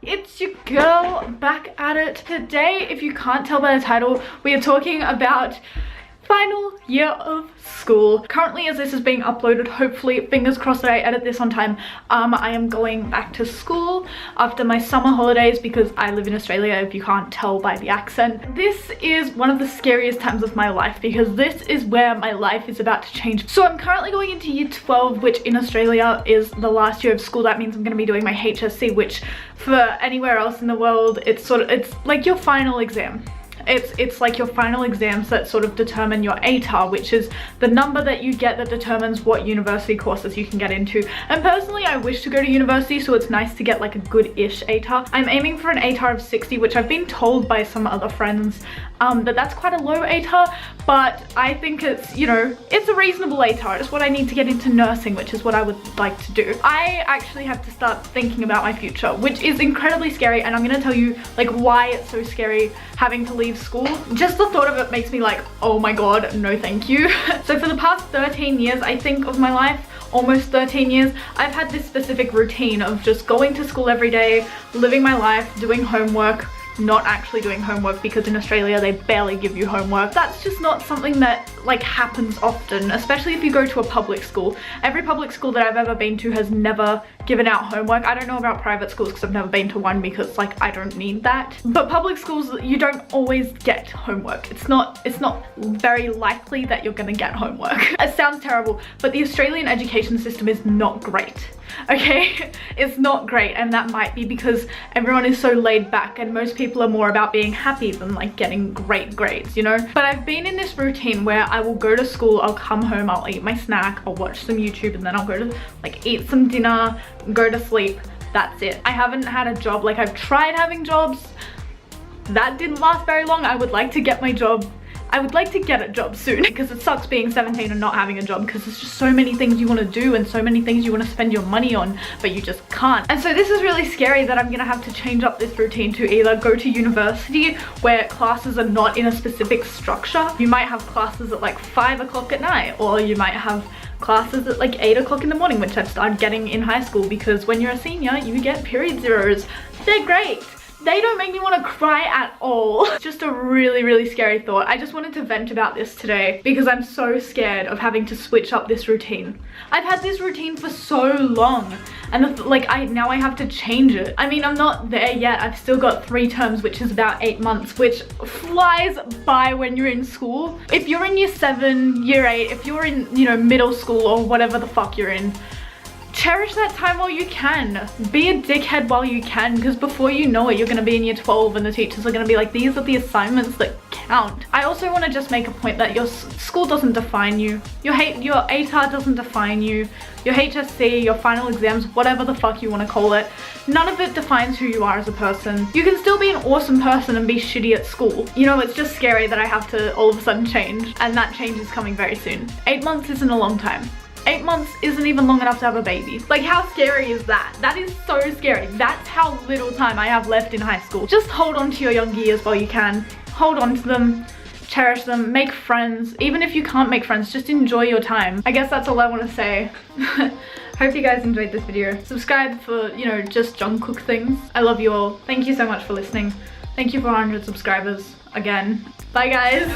It's your girl back at it. Today, if you can't tell by the title, we are talking about final year of school. Currently, as this is being uploaded, hopefully, fingers crossed that I edit this on time, I am going back to school after my summer holidays because I live in Australia, if you can't tell by the accent. This is one of the scariest times of my life because this is where my life is about to change. So I'm currently going into year 12, which in Australia is the last year of school. That means I'm going to be doing my HSC, which for anywhere else in the world, it's like your final exam. It's like your final exams that sort of determine your ATAR, which is the number that you get that determines what university courses you can get into. And personally, I wish to go to university, so it's nice to get like a good-ish ATAR. I'm aiming for an ATAR of 60, which I've been told by some other friends that that's quite a low ATAR, but I think it's, you know, it's a reasonable ATAR. It's what I need to get into nursing, which is what I would like to do. I actually have to start thinking about my future, which is incredibly scary, and I'm gonna tell you like why it's so scary having to leave school. Just the thought of it makes me like, oh my god, no thank you. So for the past 13 years, I think, of my life, almost 13 years, I've had this specific routine of just going to school every day, living my life, doing homework, not actually doing homework because in Australia they barely give you homework. That's just not something that like happens often, especially if you go to a public school. Every public school that I've ever been to has never given out homework. I don't know about private schools because I've never been to one because like I don't need that. But public schools, you don't always get homework. It's not very likely that you're gonna get homework. It sounds terrible, but the Australian education system is not great. Okay, it's not great, and that might be because everyone is so laid back and most people are more about being happy than like getting great grades, you know. But I've been in this routine where I will go to school, I'll come home, I'll eat my snack, I'll watch some YouTube, and then I'll go to like eat some dinner, go to sleep. That's it. I haven't had a job. Like, I've tried having jobs, that didn't last very long. I would like to get my job. I would like to get a job soon because it sucks being 17 and not having a job because there's just so many things you want to do and so many things you want to spend your money on, but you just can't. And so this is really scary that I'm gonna have to change up this routine to either go to university where classes are not in a specific structure. You might have classes at like 5 o'clock at night, or you might have classes at like 8 o'clock in the morning, which I've started getting in high school because when you're a senior, you get period zeros. They're great. They don't make me want to cry at all. It's just a really, really scary thought. I just wanted to vent about this today because I'm so scared of having to switch up this routine. I've had this routine for so long, and now I have to change it. I mean, I'm not there yet. I've still got 3 terms, which is about 8 months, which flies by when you're in school. If you're in year 7, year 8, if you're in, you know, middle school or whatever the fuck you're in, cherish that time while you can. Be a dickhead while you can, because before you know it, you're going to be in year 12 and the teachers are going to be like, these are the assignments that count. I also want to just make a point that your school doesn't define you. Your ATAR doesn't define you. Your HSC, your final exams, whatever the fuck you want to call it, none of it defines who you are as a person. You can still be an awesome person and be shitty at school. You know, it's just scary that I have to all of a sudden change, and that change is coming very soon. 8 months isn't a long time. 8 months isn't even long enough to have a baby. Like, how scary is that? That is so scary. That's how little time I have left in high school. Just hold on to your young years while you can. Hold on to them, cherish them, make friends. Even if you can't make friends, just enjoy your time. I guess that's all I want to say. Hope you guys enjoyed this video. Subscribe for, you know, just Jungkook things. I love you all. Thank you so much for listening. Thank you for 100 subscribers again. Bye guys.